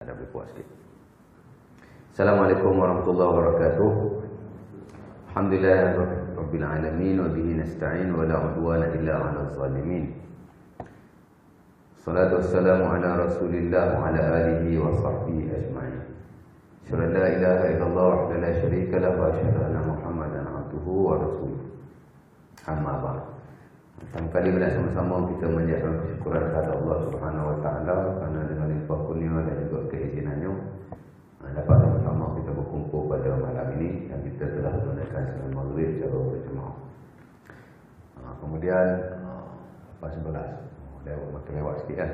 Ada boleh puas sikit. Assalamualaikum warahmatullahi wabarakatuh. Alhamdulillah rabbil alamin wa bihi nasta'in wa la udwana illa 'alal zalimin. Salatu wassalamu ala Rasulillah wa ala alihi wa sahbihi ajma'in. Asyhadu an la ilaha illallah wahdahu la syarika lahu wa asyhadu anna Muhammadan 'abduhu wa rasuluh. Amma ba'd. Pertama kali kita sama-sama kita menjadikan kesyukuran kepada Allah Subhanahu wa taala kerana dengan limpah kurnia dan juga keizinannya dapat sama-sama kita berkumpul pada malam ini dan kita telah menunaikan salat maghrib secara berjemaah. Kemudian lepas 11 makin lewat sikit kan.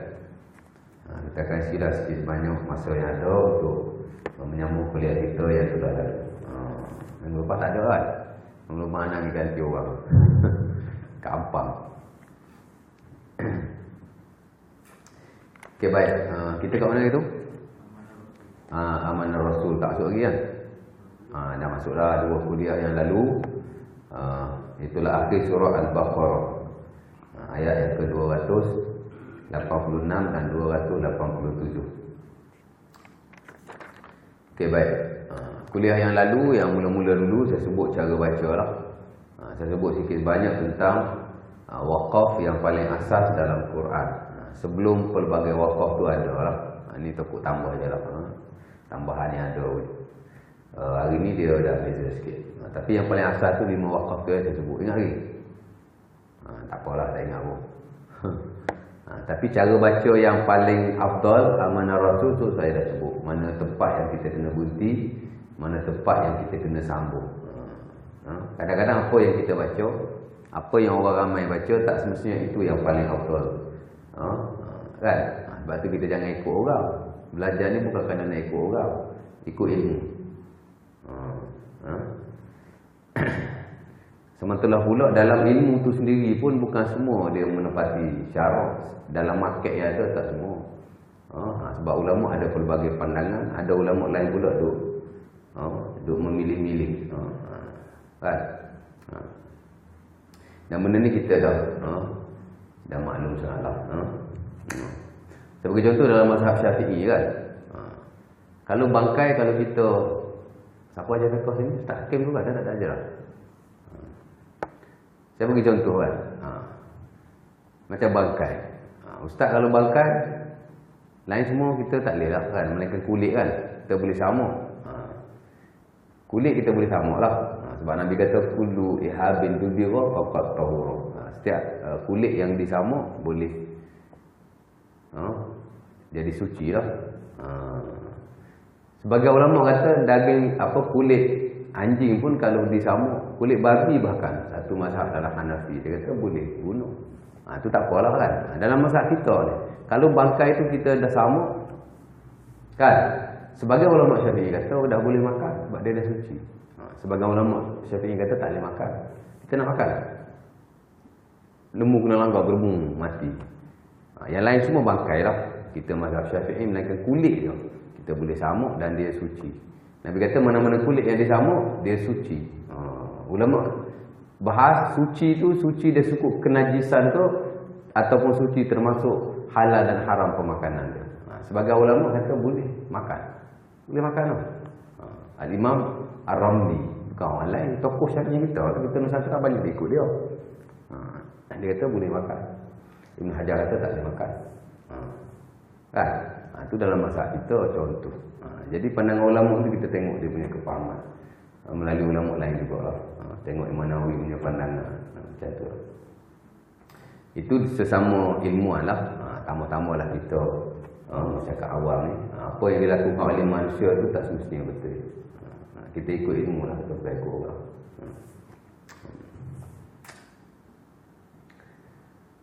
Kita akan isilah sikit banyak masa yang ada untuk menyambung kuliah kita yang sudah ada. Minggu lepas tak ada kan. Minggu mana ni ganti orang. Gampang. Okey baik. Kita kat mana itu? Amanah Rasul tak masuk lagi kan? Dah masuklah 2 kuliah yang lalu. Itulah akhir surah Al-Baqarah. Ayat yang ke-286 dan 287. Okey baik. Kuliah yang lalu, yang mula-mula dulu saya sebut cara baca lah. Saya sebut sikit banyak tentang waqaf yang paling asas dalam Quran. Sebelum pelbagai waqaf tu ada lah. Ini takut tambah je lah. Tambahan yang ada. Hari ni dia dah beza sikit. Tapi yang paling asas tu 5 waqaf tu saya sebut. Ingat lagi? Tak apalah, tak ingat pun. Tapi cara baca yang paling afdal amanah Rasul tu saya dah sebut. Mana tempat yang kita kena berhenti, mana tempat yang kita kena sambung. Kadang-kadang apa yang kita baca, apa yang orang ramai baca, tak semestinya itu yang paling afdal. Kan? Sebab tu kita jangan ikut orang. Belajar ni bukan kerana nak ikut orang, ikut ilmu. Sementara pula dalam ilmu tu sendiri pun bukan semua dia menepati syarat. Dalam market yang ada tak semua. Sebab ulama ada pelbagai pandangan, ada ulama lain pula duk memilih-milih. Kan? Dan benda ni kita dah maklum sangatlah. Sebagai contoh dalam mazhab Syafi'i kan. Kalau bangkai, kalau kita siapa ajar fiqh sini? Ustaz Hakim tu kan, dia tak ajar. Saya bagi contoh kan. Macam bangkai. Ustaz kalau bangkai, lain semua kita tak boleh lah kan. Melainkan kulit kan, kita boleh sama. Kulit kita boleh sama lah. Sebab Nabi kata kullu ihabin tudira faqat tahura. Setiap kulit yang disama boleh jadi suci lah. Sebagai ulama kata daging kulit anjing pun kalau disama, kulit babi bahkan satu mazhab dalam Hanafi dia kata boleh bunuh. Itu tak apalah kan. Dalam mazhab kita ni, kalau bangkai tu kita dah sama kan, sebagai ulama Syafi'i kata dah boleh makan sebab dia dah suci. Sebagai ulama Syafi'i kata tak boleh makan. Kita nak makan, lembu kena langgar berbung mati. Yang lain semua bangkai lah. Kita mazhab Syafi'i melainkan kulit je kita boleh samuk dan dia suci. Nabi kata mana-mana kulit yang disamuk dia suci. Ulama bahas suci tu, suci dia cukup kenajisan tu ataupun suci termasuk halal dan haram pemakanan dia. Sebagai ulama kata boleh makan. Boleh makan tu. Al-Imam Ar-Ramli, bukan orang lain, tokoh Syafi'i kita Nusantara banyak ikut dia. Dia kata boleh makan. Ibn Hajar kata tak boleh makan. Kan? Itu dalam mazhab kita contoh. Jadi pandangan ulama tu kita tengok dia punya kefahaman. Melalui ulama lain juga lah. Tengok Imam Nawawi punya pandangan. Macam tu. Itu sesama ilmuwan lah. Tambah-tambah lah kita masyarakat awam ni. Apa yang dilakukan oleh manusia tu tak semestinya betul. Kita ikut ilmu lah. Kita bukan ikut orang.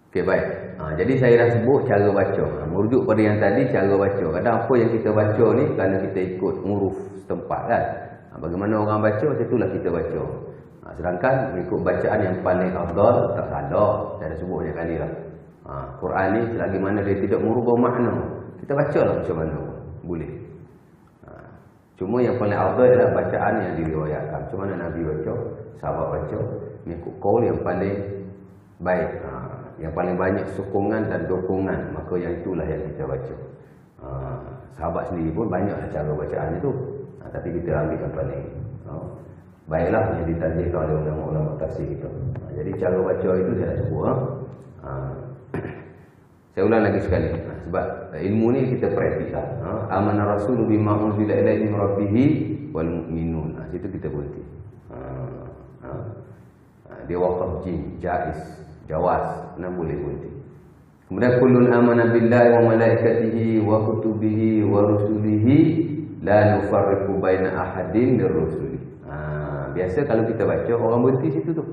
Okey baik. Jadi saya dah sebut cara baca. Merujuk pada yang tadi cara baca. Kadang apa yang kita baca ni kerana kita ikut huruf setempat kan. Bagaimana orang baca macam itulah kita baca. Sedangkan mengikut bacaan yang paling afdal tak salah. Saya dah sebut banyak kali lah. Quran ni selagi mana dia tidak merubah makna, kita bacalah macam mana boleh. Cuma yang paling afdal adalah bacaan yang diriwayatkan. Macam mana Nabi baca, sahabat baca, mengikut qaul yang paling baik. Yang paling banyak sokongan dan dukungan, maka yang itulah yang kita baca. sahabat sendiri pun banyaklah cara bacaan itu. Tapi kita ambil yang paling baiklah yang ditarjihkan oleh ulama-ulama tafsir kita. Jadi cara baca itu saya nak sebut. Saya ulang lagi sekali. Sebab ilmu ni kita praktis lah. Amana rasulu bima unzila ilaihi min rabbih wal mu'minun. Situ kita berhenti. Dia waqaf jin, jaiz, jawaz, mana boleh berhenti. Kemudian kullun amana billahi wa malaikatihi wa kutubihi wa rusulihi la nufarriqu baina ahadin mir rusuli. Biasa kalau kita baca orang berhenti situ tu.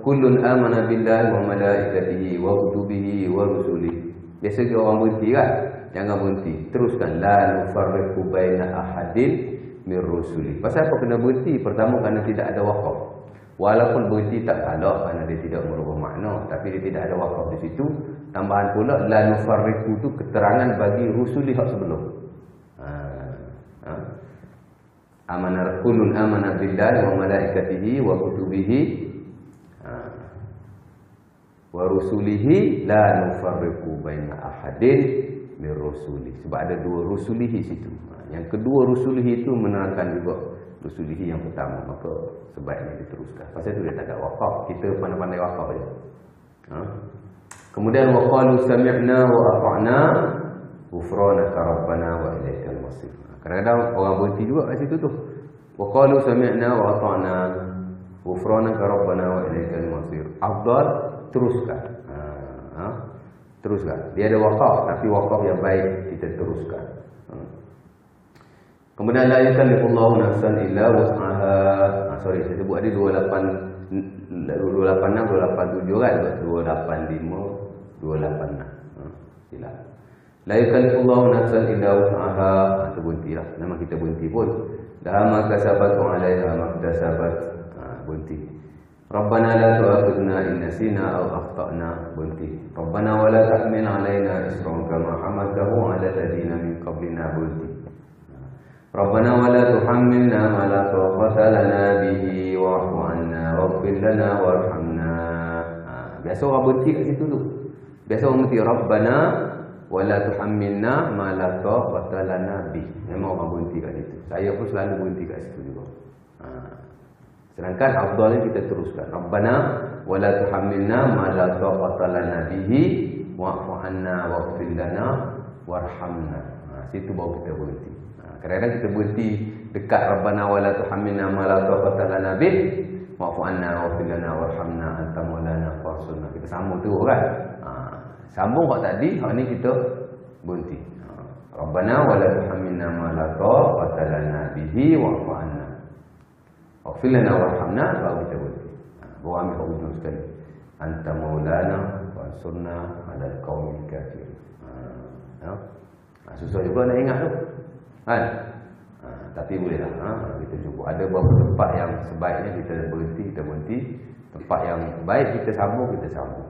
Kullun amana billahi wa malaikatihi wa kutubihi wa rusulihi. Biasa orang berhenti kan? Jangan berhenti. Teruskan la nufarriqu baina ahadin mir rusuli. Pasal apa kena berhenti? Pertama kerana tidak ada waqaf. Walaupun berhenti tak salah kerana dia tidak merubah makna, tapi dia tidak ada waqaf di situ. Tambahan pula la nufarriqu tu keterangan bagi rusuli hak sebelum. Kullun amana billahi wa malaikatihi wa kutubihi wa rusulihi la nufarriqu baina ahadin mir rusuli. Sebab ada dua rusulihi situ. Yang kedua rusulihi itu menerangkan juga rusulihi yang pertama, maka sebaiknya diteruskan. Pasal itu dia tak ada waqaf. Kita pandai-pandai waqaf aja. Kemudian wa qalu sami'na wa ata'na ghufranaka rabbana wa ilaikal masir. Kadang-kadang orang berhenti juga kat situ tu. Wa qalu sami'na wa ata'na ghufranaka rabbana wa ilaikal masir. Afdal teruskan. Teruskan. Dia ada waqaf, tapi waqaf yang baik kita teruskan. Kemudian la yukallifullahu nafsan illa wus'aha. Sorry, saya sebut ada 286, 287 kan? 285, 286. Silap. La yukallifullahu nafsan illa wus'aha. Itu berhentilah. Nama kita berhenti pun. Laha ma kasabat wa 'alaiha ma iktasabat. Berhenti. Rabbana la tu'akhidhna in nasina aw akhtana. Berhenti. Rabbana wa la tahmil 'alaina isran kama hamaltahu 'ala alladziina min qablina. Berhenti. Rabbana wa la tuhammilna ma la taqata lana bihi wa'fu 'anna waghfir lana warhamna. Biasa orang berhenti kat situ tu. Biasa orang berhenti Rabbana wa la tuhammilna ma la taqata lana bihi. Memang orang berhenti kat situ. Saya pun selalu berhenti kat situ juga. Sedangkan afdalnya kita teruskan. Rabbana wa la tuhammilna ma la taqata lana bihi wa'fu 'anna waghfir lana warhamna. Situ baru kita berhenti. Kadang-kadang kita berhenti dekat Rabbana wa la tuhammilna ma la taqata lana bih wa'fu 'anna waghfir lana warhamna anta maulana fansurna. Kita sambung tu kan. Sambung hak tadi, hak ni kita berhenti. Rabbana wa la tuhammilna ma la taqata lana bihi wa'fu 'anna waghfir lana warhamna, baru kita berhenti. Baru ambil hak ujung sekali. Anta maulana fansurna 'alal qaumil kafirin. Susah juga nak ingat tu. Kan? Tapi bolehlah. Kita cuba. Ada beberapa tempat yang sebaiknya kita berhenti, kita berhenti. Tempat yang baik kita sambung, kita sambung.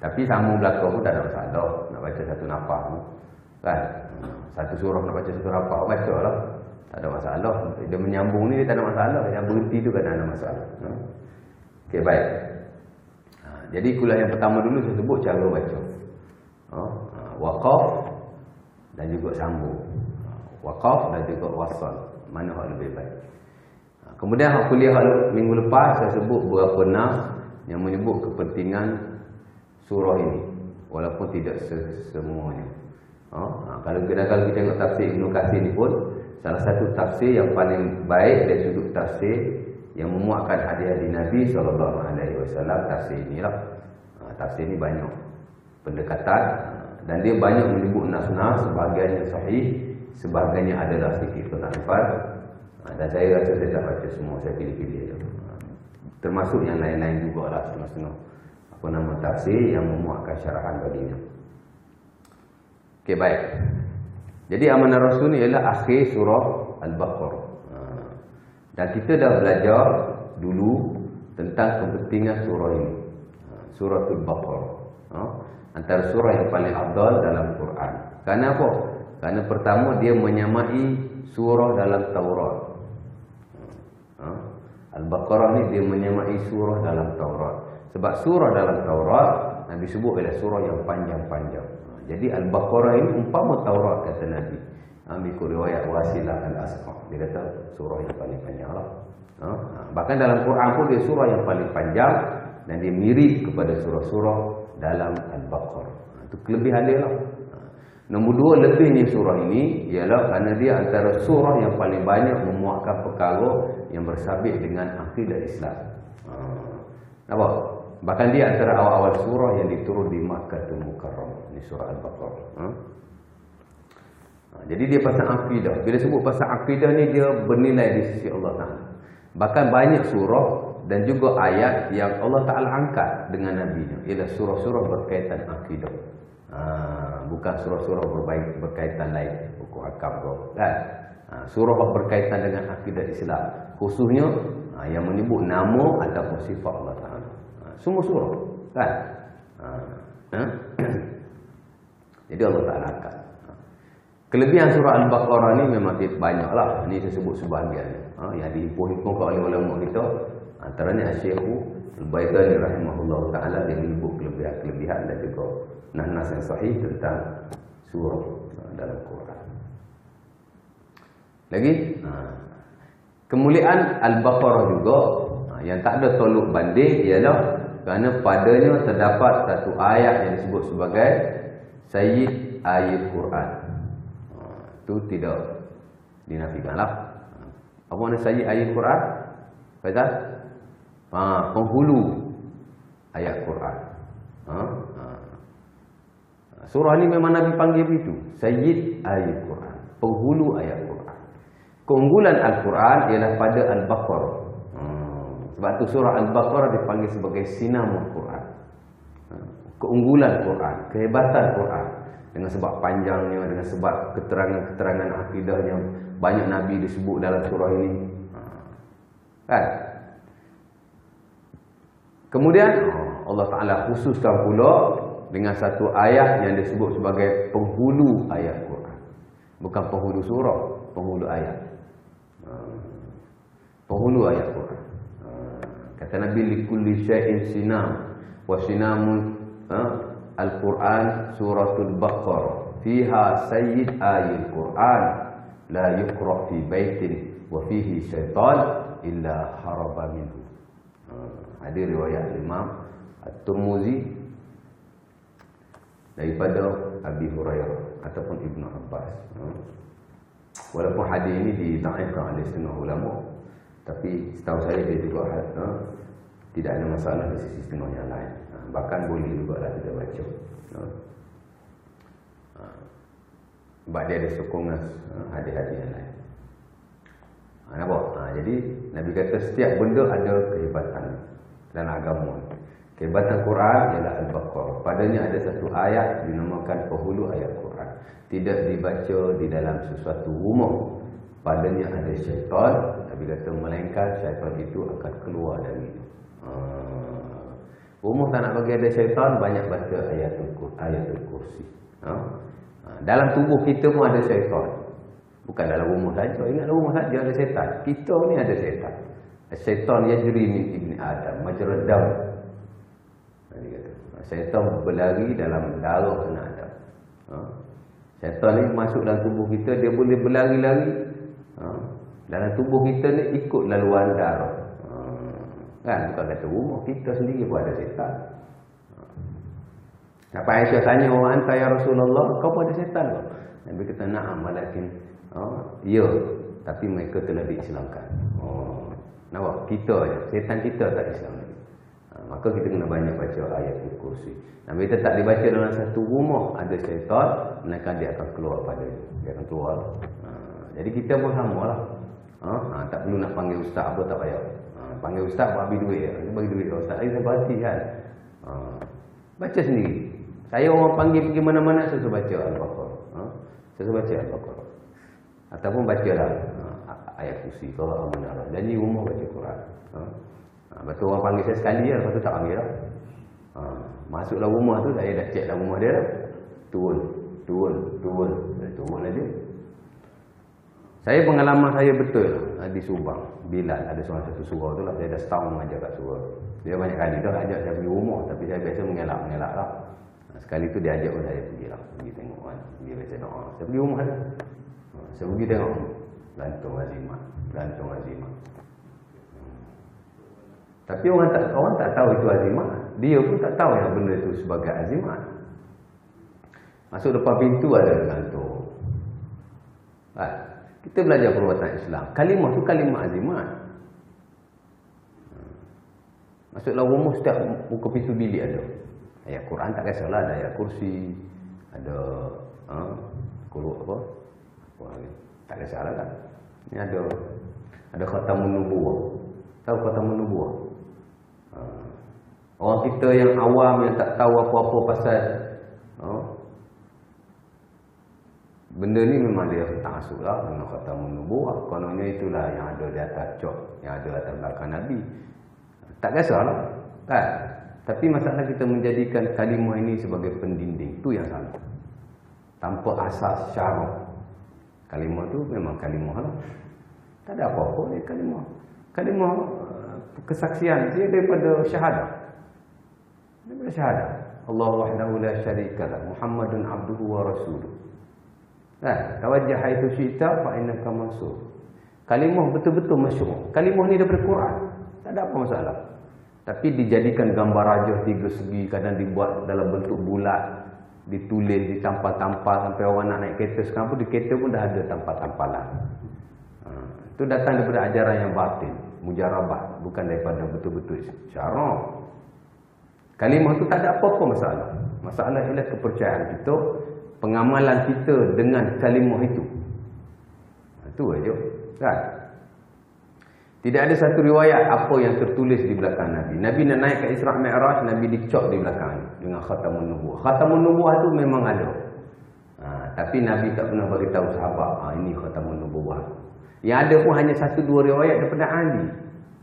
Tapi sambung belakang pun tak ada masalah. Nak baca satu nafas pun. Kan? Satu surah nak baca satu nafas, baca lah. Tak ada masalah. Dia menyambung ni dia tak ada masalah. Yang berhenti tu kan ada masalah. Okey, baik. Jadi kuliah yang pertama dulu saya sebut cara baca. Waqaf dan juga sambung. Waqaf dan juga wasal. Mana hak lebih baik. Kemudian kuliah minggu lepas saya sebut beberapa nas yang menyebut kepentingan surah ini. Walaupun tidak semuanya. Kalau kita tengok tafsir Ibn Katsir ni pun, salah satu tafsir yang paling baik dari sudut tafsir yang memuatkan hadis-hadis Nabi SAW, tafsir inilah. Tafsir ni banyak pendekatan dan dia banyak menyebut nas-nas, sebahagiannya sahih, sebahagiannya adalah sedikit penafsir. Dan saya rasa saya tak baca semua, saya pilih-pilih je. Termasuk yang lain-lain juga lah, setengah-setengah tafsir yang memuatkan syarahan baginya. Okey, baik. Jadi amanah Rasul ni ialah akhir surah Al-Baqarah. Dan kita dah belajar dulu tentang kepentingan surah ini. Surah Al-Baqarah. Antara surah yang paling afdal dalam Quran. Kerana apa? Kerana pertama dia menyamai surah dalam Taurat. Al-Baqarah ni dia menyamai surah dalam Taurat. Sebab surah dalam Taurat Nabi sebut ialah surah yang panjang-panjang. Jadi Al-Baqarah ini umpama Taurat, kata Nabi. Ambil riwayat Wasilah Al-Asqa. Dia kata surah yang paling panjang lah. Bahkan dalam Quran pun dia surah yang paling panjang dan dia mirip kepada surah-surah dalam Al-Baqarah. Itu kelebihan dia lah. Nombor dua, lebihnya surah ini ialah kerana dia antara surah yang paling banyak memuatkan perkara yang bersabit dengan akidah Islam. Nampak? Bahkan dia antara awal-awal surah yang diturun di Makkahul Mukarramah. Ini surah Al-Baqarah. Jadi dia pasal akidah. Bila sebut pasal akidah ni, dia bernilai di sisi Allah Ta'ala. Bahkan banyak surah dan juga ayat yang Allah Ta'ala angkat dengan Nabi-Nya, ialah surah-surah berkaitan akidah. Bukan surah-surah berkaitan lain, buku akam kan? Surah berkaitan dengan akidah Islam, khususnya yang menyebut nama ataupun sifat Allah Ta'ala. Semua surah kan? Jadi Allah Ta'ala angkat. Kelebihan surah Al-Baqarah ni memang banyaklah. Ini saya sebut sebahagian yang dihimpun-himpunkan oleh ulama kita. Antaranya Syekhu Al-Baidani rahimahullah ta'ala, dia menyebut kelebihan-kelebihan dan juga nas yang sahih tentang surah dalam Quran. Lagi kemuliaan Al-Baqarah juga yang tak ada tolak banding ialah kerana padanya terdapat satu ayat yang disebut sebagai Sayyid Ayat Quran. Itu tidak dinafikanlah. Apa makna Sayyid Ayat Quran? Faizal? Penghulu ayat Quran. Surah ni memang Nabi panggil begitu, Sayyid Ayat Quran, penghulu ayat Quran. Keunggulan Al-Quran ialah pada Al-Baqarah. Sebab tu surah Al-Baqarah dipanggil sebagai sinamul Quran. Keunggulan Quran, kehebatan Quran, dengan sebab panjangnya, dengan sebab keterangan-keterangan akidahnya, banyak Nabi disebut dalam surah ini. Kan? Kemudian Allah Ta'ala khususkan pula dengan satu ayat yang disebut sebagai penghulu ayat Quran. Bukan penghulu surah, penghulu ayat. Penghulu ayat Quran. Kata Nabi, likulli syai'in sinam, wa sinamun Al-Quran suratul Baqarah, fiha sayyid ayat Quran, la yuqra' fi baitin wa fihi syaitan illa haraba minhu. Ada riwayat Imam At-Tirmizi daripada Abi Hurairah ataupun Ibnu Abbas. Walaupun hadis ini didhaifkan oleh setengah ulama, tapi setahu saya dia juga tidak ada masalah di sisi setengah yang lain. Bahkan boleh juga lah kita baca. Sebab dia ada sokongan hadis-hadis yang lain. Nampak? Jadi Nabi kata setiap benda ada kehebatan dalam agama. Kehebatan Quran ialah Al-Baqarah. Padanya ada satu ayat dinamakan penghulu ayat Quran. Tidak dibaca di dalam sesuatu rumah. Padanya ada syaitan. Nabi kata melainkan syaitan itu akan keluar dari itu. Rumah tak nak bagi ada syaitan, banyak baca ayatul kursi. Dalam tubuh kita pun ada syaitan. Bukan dalam rumah saja. Ingat dalam rumah saja ada syaitan. Kita ni ada syaitan. Syaitan yajri min ibni Adam majra dam. Syaitan berlari dalam darah anak Adam. Syaitan ni masuk dalam tubuh kita, dia boleh berlari-lari. Dalam tubuh kita ni ikut laluan darah. Kan? Bukan kata rumah, kita sendiri pun ada syaitan. Sampai Aisyah tanya orang hantar, ya Rasulullah, kau pun ada syaitan ke? Nabi kata, na'am walakin ya, tapi mereka telah diislamkan. Nampak? Kita je, syaitan kita tak Islam lagi. Maka kita kena banyak baca ayatul kursi. Nabi kata tak dibaca dalam satu rumah ada syaitan, melainkan dia akan keluar pada dia akan keluar. Jadi kita pun samalah. Tak perlu nak panggil ustaz apa, tak payah. Panggil ustaz bagi duit. Bagi duit ke ustaz, saya berhati kan. Baca sendiri. Saya orang panggil pergi mana-mana, saya suruh baca Al-Baqarah. Saya suruh baca Al-Baqarah. Ataupun bacalah ayat kursi, kalau amanah. Janji rumah baca Quran. Betul orang panggil saya sekali je, lepas tu tak panggil lah. Masuklah rumah tu, saya dah cek dalam rumah dia lah. Turun aja. Saya pengalaman saya betul di Subang, Bilal ada seorang satu surau tu lah, saya dah setahun mengajar kat surau. Dia banyak kali dah ajak saya pergi rumah, tapi saya biasa mengelak lah. Sekali tu dia ajak saya pergi lah. Pergi tengok kan. Dia baca doa. Saya pergi rumah dia. Saya pergi tengok. Gantung azimat. Gantung azimat. Tapi orang tak tahu itu azimat. Dia pun tak tahu yang benda itu sebagai azimat. Masuk depan pintu ada gantung. Kita belajar perbuatan Islam. Kalimah tu kalimah azimat. Masuklah rumah, setiap muka pintu bilik ada ayat Quran, tak kisahlah, ada ayat kursi, ada kuruk apa lagi, tak kisahlah kan. Ini ada khatamun nubuwah. Tahu khatamun nubuwah? Orang kita yang awam, yang tak tahu apa-apa pasal benda ni, memang dia tak masuk lah dengan khatamun nubuwah. Kononnya itulah yang ada di atas cok, yang ada atas belakang Nabi. Tak kisahlah kan. Tapi masalah kita menjadikan kalimah ini sebagai pendinding, tu yang salah. Tanpa asas syarak. Kalimah tu memang kalimah lah. Tak ada apa-apa ni kalimah. Kalimah kesaksian dia daripada syahadah. Daripada syahadah. Allah wahdahu la syarika lah, Muhammadun abduhu wa rasuluh. Kan? Tawajjah haitsu syi'ta fa innaka mansur. Kalimah betul-betul masyhur. Kalimah ni daripada Quran. Tak ada apa masalah. Tapi dijadikan gambar raja 3 segi, kadang dibuat dalam bentuk bulat, ditulis, ditampal-tampal sampai orang nak naik kereta. Sekarang pun di kereta pun dah ada tampal-tampalan. Itu datang daripada ajaran yang batin, mujarabah, bukan daripada betul-betul syarak. Kalimah tu tak ada apa-apa masalah. Masalah ialah kepercayaan kita, pengamalan kita dengan kalimah itu. Itu aja, kan? Tidak ada satu riwayat apa yang tertulis di belakang Nabi. Nabi nak naik ke Isra' Mi'raj, Nabi dicop di belakang dengan khatamun nubuwah. Khatamun nubuwah tu memang ada. Tapi Nabi tak pernah beritahu sahabat, ini khatamun nubuwah. Yang ada pun hanya 1-2 riwayat daripada Ali.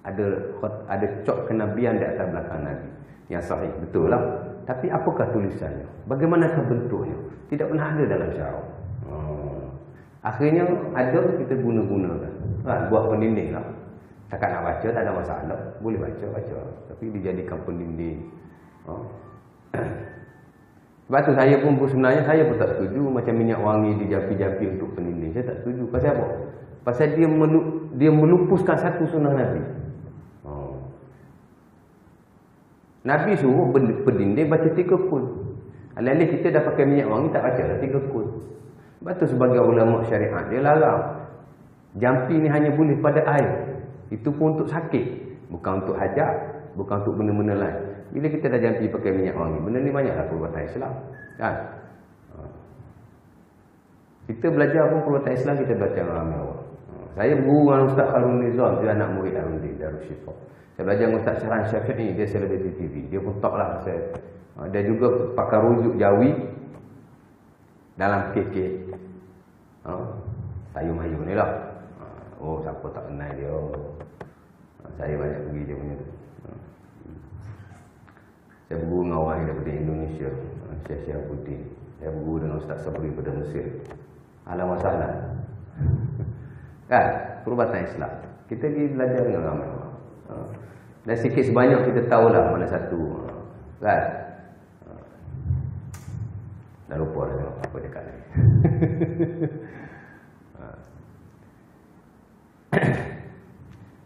Ada cop kenabian di atas belakang Nabi. Yang sahih, betul lah. Tapi apakah tulisannya? Bagaimanakah bentuknya? Tidak pernah ada dalam syarak. Akhirnya ada, kita guna-gunakan. Buat pendinding lah. Takkan nak baca, tak ada masalah. Boleh baca. Tapi dijadikan pendinding. Sebab tu saya pun sebenarnya saya pun tak setuju macam minyak wangi dijampi-jampi untuk pendinding. Saya tak setuju. Pasal apa? Pasal dia melupuskan satu sunnah Nabi. Nabi suruh pendinding baca 3 kul. Alih-alih kita dah pakai minyak wangi, tak baca lah 3 kul. Sebab tu sebagai ulama syariat, dia larang. Jampi ni hanya boleh pada air. Itu pun untuk sakit, bukan untuk hajat, bukan untuk benda-benda lain. Bila kita dah jampi pakai minyak wangi, benda ni banyaklah perbuatan Islam, kan? Kita belajar pun perbuatan Islam, kita belajar dengan ramai orang. Saya berguru dengan Ustaz Harun Nizam, dia anak murid Harun Darul Syifa. Saya belajar dengan Ustaz Syahran Syafi'i, dia selebriti TV. Dia pun talk lah. Dia juga pakar rujuk Jawi dalam KK. Tayu-mayu ni lah. Siapa tak kenal dia. Saya banyak pergi dia punya tu. Saya berguru dengan orang daripada Indonesia, Syekh Syahabuddin. Saya berguru dengan Ustaz Sabri daripada Mesir. Alam masalah. Kan? Perubatan Islam. Kita pergi belajar dengan ramai orang. Dan sikit sebanyak kita tahulah mana satu. Kan? Dah lupa dah apa dia kata.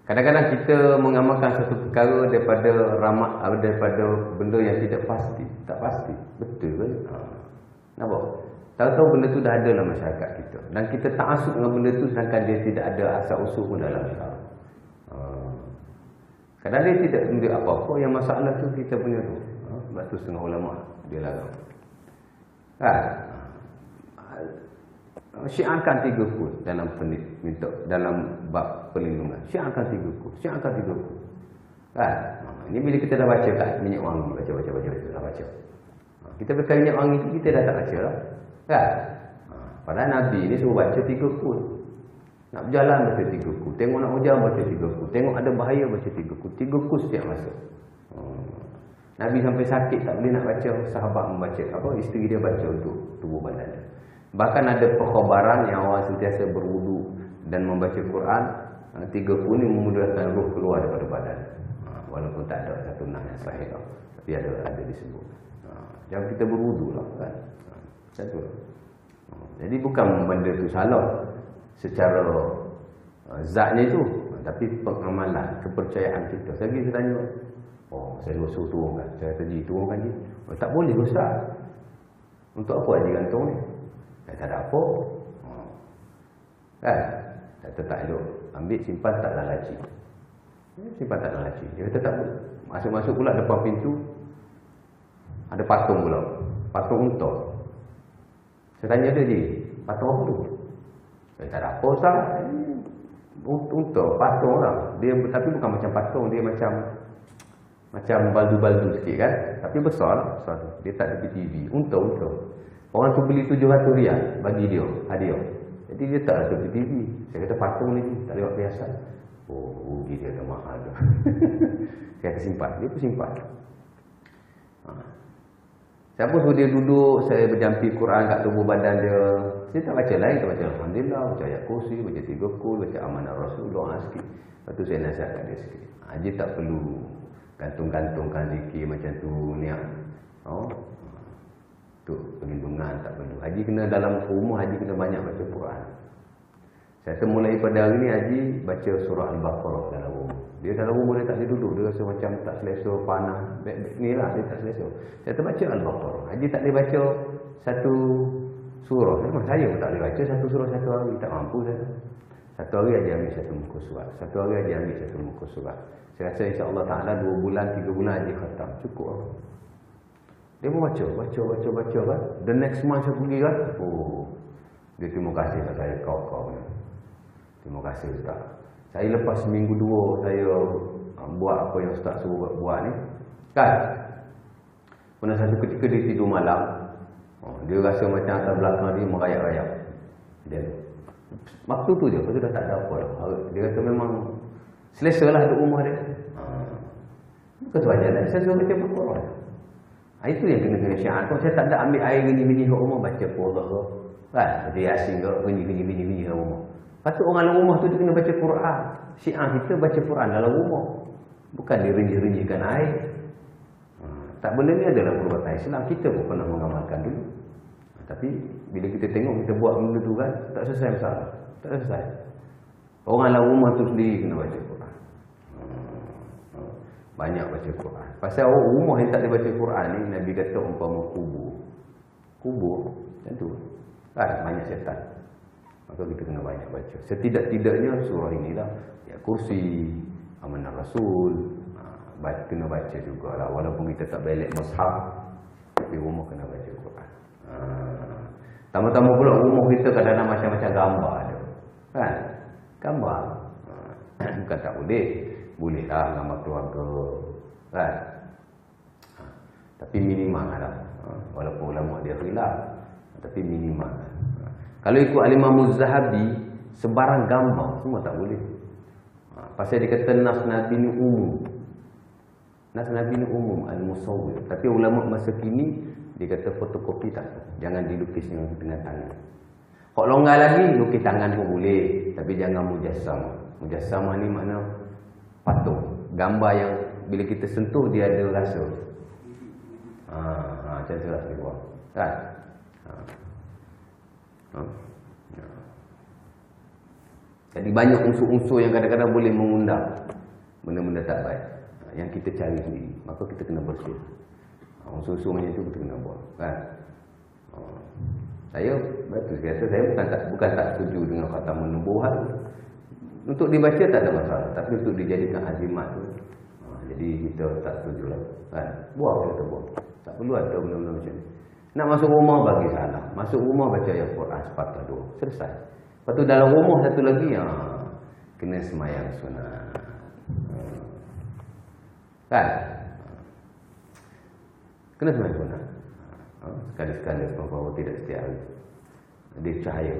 Kadang-kadang kita mengamalkan satu perkara daripada benda yang tidak pasti. Tak pasti. Betul kan? Nampak? Tahu-tahu benda tu dah ada dalam masyarakat kita. Dan kita ta'asub dengan benda tu sedangkan dia tidak ada asal usul pun dalam syarak. Kadang dia tidak tunjuk apa-apa. Yang masalah tu kita punya tu. Sebab tu setengah ulama dia larang. Kan? Syiarkan 3 kul dalam dalam bab perlindungan. Syiarkan 3 kul. Kan? Ini bila kita dah baca kat minyak wangi, baca dah baca. Kita pakai minyak wangi tu kita dah tak baca lah. Kan? Padahal Nabi ni suruh baca 3 kul. Nak berjalan baca 3 kul. Tengok nak hujan baca 3 kul. Tengok ada bahaya baca 3 kul. 3 kul setiap masa. Nabi sampai sakit tak boleh nak baca, sahabat membaca. Isteri dia baca untuk tubuh badan dia. Bahkan ada perkhabaran yang orang sentiasa berwudu dan membaca Quran, 3 kul ni memudahkan roh keluar daripada badan. Walaupun tak ada satu nas yang sahih, tapi ada disebut. Jangan kita berwudu lah kan. Satu. Jadi bukan benda tu salah secara zatnya itu, tapi pengamalan, kepercayaan kita. Saya tanya, saya suruh turunkan. Saya tadi turunkan je. Tak boleh Ustaz. Untuk apa haji gantung ni? Tak ada apa. Kan? Kata tak elok. Ambil simpan tak dalam laci. Simpan tak dalam laci. Dia kata tak boleh. Masuk-masuk pula depan pintu ada patung pula. Patung unta. Saya tanya dia, patung apa tu? Tak ada apa Ustaz. Unta, patung orang. Dia tapi bukan macam patung, dia macam baldu-baldu sikit kan. Tapi besar lah. Dia tak ada TV. Unta. Orang tu beli 700 riyal bagi dia hadiah. Jadi dia tak ada TV. Saya kata patung ni tak lewat biasa. Rugi dia dah mahal tu. Saya kata simpan. Dia pun simpan. Siapa suruh dia duduk, saya berjampi Quran kat tubuh badan dia. Saya tak baca lain, tak baca Alhamdulillah, baca ayat kursi, baca 3 kul, baca amanah Rasul, doa sikit. Lepas tu saya nasihatkan dia sikit. Haji tak perlu gantung-gantungkan zikir macam tu, niat. Untuk perlindungan tak perlu. Haji kena dalam rumah, haji kena banyak baca Quran. Saya mulai pada hari ni haji baca surah Al-Baqarah dalam rumah. Dia dalam rumah dia tak boleh duduk. Dia rasa macam tak selesa, panas. Ni lah, dia tak selesa. Saya terbaca Al-Baqarah. Haji tak boleh baca satu surah. Memang saya pun tak boleh baca satu surah satu hari. Tak mampu saya. Satu hari haji ambil satu muka surat. Satu hari haji ambil satu muka surat. Saya rasa insya-Allah Ta'ala 2 bulan, 3 bulan haji khatam. Cukup lah. Dia pun baca kan. The next month saya pergi kan. Dia terima kasih kat saya, kau. Terima kasih Ustaz. Saya lepas seminggu 2 saya buat apa yang Ustaz suruh buat ni. Kan? Pernah satu ketika dia tidur malam. Dia rasa macam atas belakang dia merayak-rayak. Waktu tu je. Lepas tu dah tak ada apa dah. Dia kata memang selesa lah duduk rumah dia. Bukan sebanyak lah. Saya suruh baca Al-Quran. Itu yang kena syiar. Kalau saya tak ada ambil air gini-gini kat rumah, baca Quran ke. Kan? Baca Yasin ke. Gini-gini kat rumah. Lepas tu orang dalam rumah tu dia kena baca Quran. Syiar kita baca Quran dalam rumah. Bukan dia renjih-renjihkan air. Tak benda ni adalah perbuatan Islam. Kita pun pernah mengamalkan dulu. Tapi bila kita tengok kita buat benda tu kan, tak selesai masalah. Tak selesai. Orang dalam rumah tu sendiri kena baca Quran. Banyak baca Quran. Pasal rumah yang tak boleh baca Quran ni, Nabi kata umpama kubur. Kubur macam tu. Kan banyak syaitan. Maka kita kena banyak baca. Setidak-tidaknya surah inilah ya kursi, amanah Rasul, kena baca jugalah. Walaupun kita tak balik mushaf, tapi rumah kena baca Quran. Tambah-tambah pula rumah kita kadang-kadang macam-macam gambar ada. Kan? Gambar. Bukan tak boleh. Boleh lah gambar keluarga. Kan? Tapi minimal lah. Walaupun ulama dia khilaf, tapi minimal lah. Kalau ikut Al-Imam Az-Zahabi, sebarang gambar semua tak boleh. Pasal dia kata nas Nabi ni umum. Nas Nabi ni umum, al-musawwir. Tapi ulama masa kini dia kata fotokopi tak. Jangan dilukis dengan tangan. Kalau longgar lagi, lukis tangan pun boleh, tapi jangan mujassamah. Mujassamah ni makna patung. Gambar yang bila kita sentuh dia ada rasa. Macam tu lah dia buat. Kan? Jadi banyak unsur-unsur yang kadang-kadang boleh mengundang benda-benda tak baik yang kita cari sendiri. Maka kita kena bersih. Unsur-unsur macam tu kita kena buat. Kan? Saya betul saya rasa saya bukan tak setuju dengan khatamun nubuwah. Untuk dibaca tak ada masalah, tapi untuk dijadikan azimat tu jadi kita tak setuju lah. Kan? Buat kita buat. Tak perlu ada benda-benda macam ni. Nak masuk rumah bagi salah. Masuk rumah baca ayat Quran sepatah 2. Selesai. Lepas tu dalam rumah satu lagi kena semayang sunat. Kan? Kena semayang sunat. Sekali-sekala kalau tidak setiap hari. Dia cahaya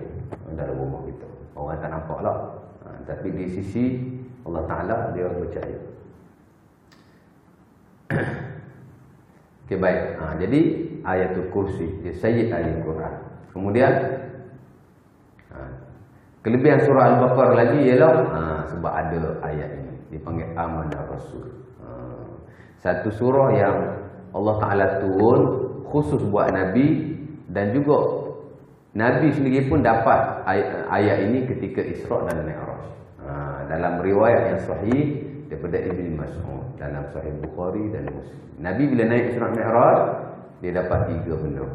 dalam rumah kita. Orang tak nampak lah. Tapi di sisi Allah Ta'ala dia bercahaya. Okay, baik. Jadi ayatul kursi dia sayyid al-Quran. Kemudian kelebihan surah Al-Baqarah lagi ialah sebab ada ayat ini dipanggil amanah Rasul. Satu surah yang Allah Ta'ala turun khusus buat Nabi, dan juga Nabi sendiri pun dapat ayat ini ketika Isra' dan Mi'raj. Dalam riwayat yang sahih daripada Ibn Mas'ud, dalam Sahih Bukhari dan Muslim, Nabi bila naik Isra' Mi'raj, dia dapat 3 benda.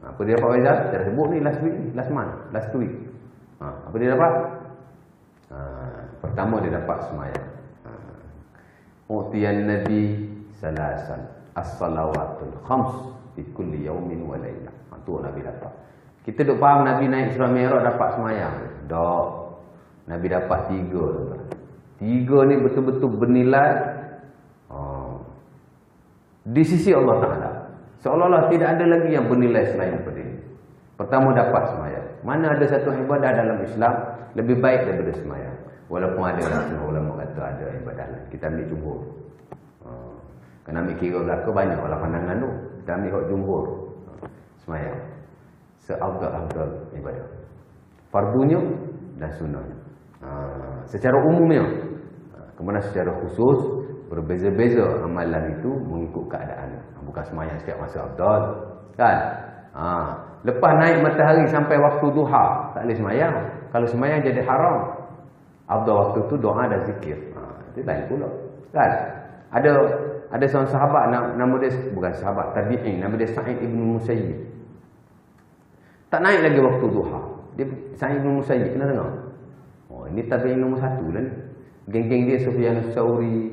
Apa dia dapat, Faizal? Kita sebut ni last week. Apa dia dapat? Pertama dia dapat semayang. Utiyan Nabi salasan as-salawatul khams fi kulli yawmin wa laylah. Itu Nabi dapat. Kita duk faham Nabi naik Isra' Mi'raj dapat semayang. Tak. Nabi dapat 3. 3 ni betul-betul bernilai di sisi Allah Ta'ala. Seolah-olah tidak ada lagi yang bernilai selain daripada ini. Pertama dapat semayang. Mana ada satu ibadah dalam Islam lebih baik daripada semayang. Walaupun ada lah ulama kata ada ibadah lain. Kita ambil jumhur. Kena ambil kira belaka banyak lah pandangan tu. Kita ambil hak jumhur. Semayang seafdal-afdal ibadah. Fardunya dan sunnahnya. Secara umumnya. Kemudian secara khusus berbeza-beza amalan itu mengikut keadaan. Bukan semayang setiap masa afdal, kan? Lepas naik matahari sampai waktu duha tak boleh semayang. Kalau semayang jadi haram. Afdal waktu tu doa dan zikir. Itu lain pula, kan? Ada seorang sahabat, nama dia bukan sahabat, tabi'in, nama dia Sa'id ibn Musayyib. Tak naik lagi waktu duha. Dia Sa'id ibn Musayyib, kena dengar. Ini tabi'in nombor 1 lah ni. Geng-geng dia Sufyan Ats-Tsauri,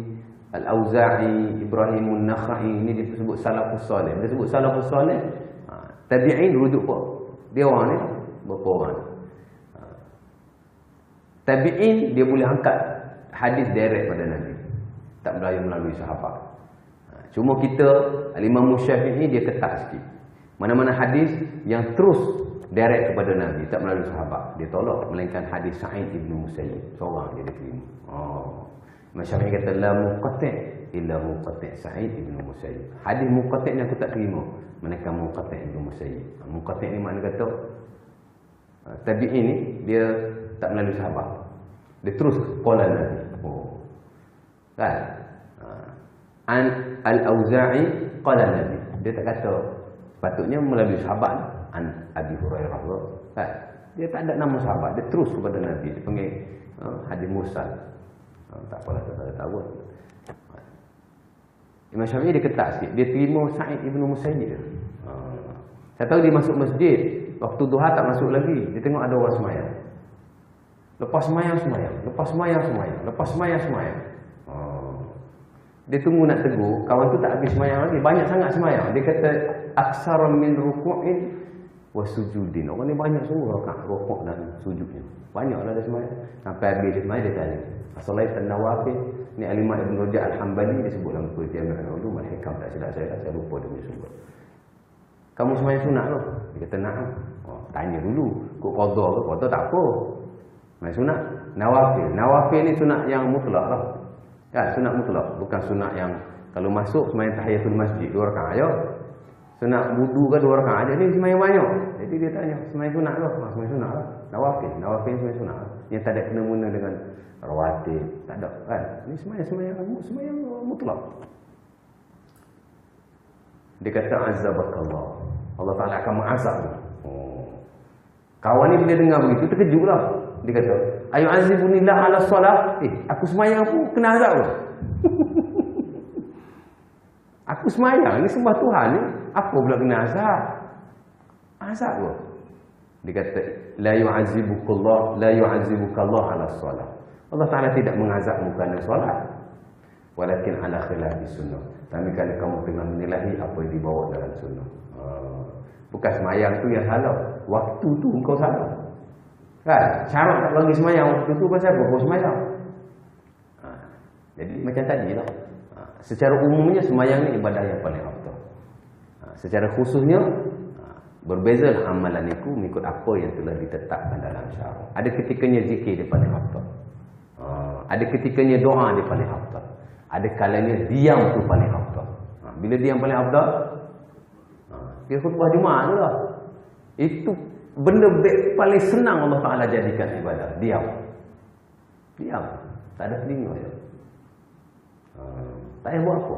Al-Auza'i, Ibrahim An-Nakhai, ini disebut salafus salih. Dia sebut salafus salih. Tabi'in rujuk apa? Dia orang ni berapa orang? Tabi'in dia boleh angkat hadis direct pada Nabi. Tak melalui sahabat. Cuma kita Al-Imam Syafi'i dia ketat sikit. Mana-mana hadis yang terus direct kepada Nabi, tak melalui sahabat, dia tolak, melainkan hadis Sa'id ibn Musayyib. Seorang dia terima. Imam Syafi'i kata la muqati' illa muqati' Sa'id ibn Musayyib. Hadis muqati' ni aku tak terima, melainkan muqati' ibn Musayyib. Muqati' ni makna kata tabi'in ni dia tak melalui sahabat. Dia terus qala Nabi. Kan? An Al-Auza'i qala Nabi. Dia tak kata sepatutnya melalui sahabat. An Abi Hurairah, kan? Dia tak ada nama sahabat, dia terus kepada Nabi. Dia panggil hadis mursal. Tak apalah, tak tahu. Imam Syafi'i dia ketat sikit. Dia terima Sa'id ibn Musayyib. Saya tahu dia masuk masjid, waktu duha tak masuk lagi. Dia tengok ada orang semayang. Lepas semayang. Dia tunggu nak tegur, kawan tu tak habis semayang lagi. Banyak sangat semayang. Dia kata aksara min ruku'in wa sujudin. Orang ni banyak sungguh rukuk dan sujudnya. Banyaklah dia semayang. Sampai habis dia semayang, dia tanya, as-salatu an-nawafil. Ni Al-Imam Ibn Rajab Al-Hambali dia sebut dalam buku Jami' al-Ulum al-Hikam, tak silap saya lupa dia punya sumber. Kamu semayang sunat ke? Dia kata na'am. Tanya dulu, kok qadha ke? Qadha tak apa. Semayang sunat. Nawafil ni sunat yang mutlak lah. Kan, sunat mutlak, bukan sunat yang kalau masuk semayang tahiyatul masjid 2 rakaat aja. Sunat wudu kan 2 rakaat aja, ni semayang banyak. Jadi dia tanya, semayang sunat ke? Semayang sunat lah. Nawafil semayang sunat lah. Yang tak ada kena-mena dengan rawatib, tak ada kan. Ni semayang mutlak. Dia kata azabakallah, Allah Ta'ala akan mengazab dia. Kawan ni bila dengar begitu terkejutlah. Dia kata, ayu azibunillah ala solat. Aku semayang pun kena azab ke? Aku semayang ni sembah Tuhan ni, apa pula kena azab? Azab ke? Dia kata, la yu'azibukallah ala solat. Allah Ta'ala tidak mengazabmu kerana solat. Walakin ala khilafi sunnah. Tapi kalau kamu tengah menyalahi apa yang dibawa dalam sunnah. Bukan semayang tu yang salah, waktu tu engkau salah. Kan? Syarat tak bagi semayang waktu tu pasal apa? Kau semayang. Jadi macam tadi lah. Secara umumnya semayang ni ibadah yang paling afdal. Secara khususnya berbezalah amalan itu mengikut apa yang telah ditetapkan dalam syarak. Ada ketikanya zikir dia paling afdal. Ada ketikanya doa dia paling afdal. Ada kalanya diam tu paling afdal. Bila diam paling afdal, dia khutbah Jumaat tu lah. Itu benda paling senang Allah Ta'ala jadikan ibadah. Diam. Tak ada telinga je. Tak payah buat apa.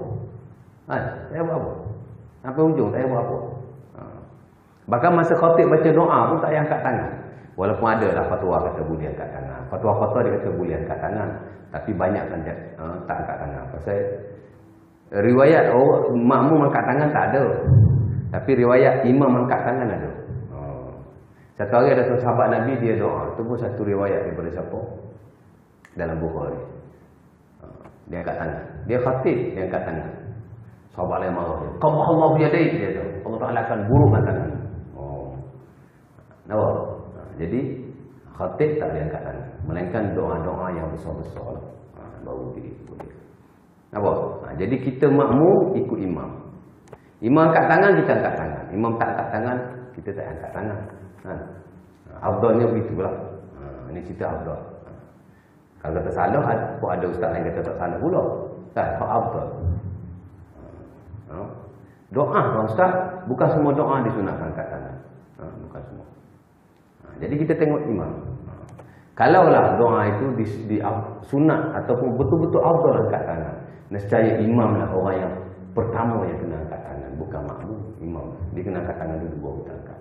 Tak payah buat apa. Sampai ujung tak payah buat apa. Bahkan masa khatib baca doa pun tak payah angkat tangan. Walaupun ada lah fatwa kata boleh angkat tangan. Fatwa-fatwa dia kata boleh angkat tangan. Tapi banyak kan tak angkat tangan. Pasal riwayat makmum angkat tangan tak ada. Tapi riwayat imam angkat tangan ada. Satu hari ada seorang sahabat Nabi dia doa. Itu pun satu riwayat daripada siapa? Dalam Bukhari. Dia angkat tangan. Dia khatib, dia angkat tangan. Sahabat lain marah dia. Qaballahu yadayk dia tu. Allah Taala akan burukkan tangan. Nampak? Jadi khatib tak boleh angkat tangan. Melainkan doa-doa yang besar-besar. Baru dia boleh. Nampak? Jadi kita makmum ikut imam. Imam angkat tangan, kita angkat tangan. Imam tak angkat tangan, kita tak angkat tangan. Afdalnya begitulah. Ini cerita afdal. Kalau kata salah, ada ustaz yang kata tak salah pula. Tak, afdal. Doa ustaz, bukan semua doa disunatkan angkat tangan. Bukan semua. Jadi kita tengok imam. Kalaulah doa itu di sunat ataupun betul-betul afdal angkat tangan, nescaya imam lah orang yang pertama yang kena angkat tangan, bukan makmum. Imam dia kena angkat tangan dulu baru kita angkat.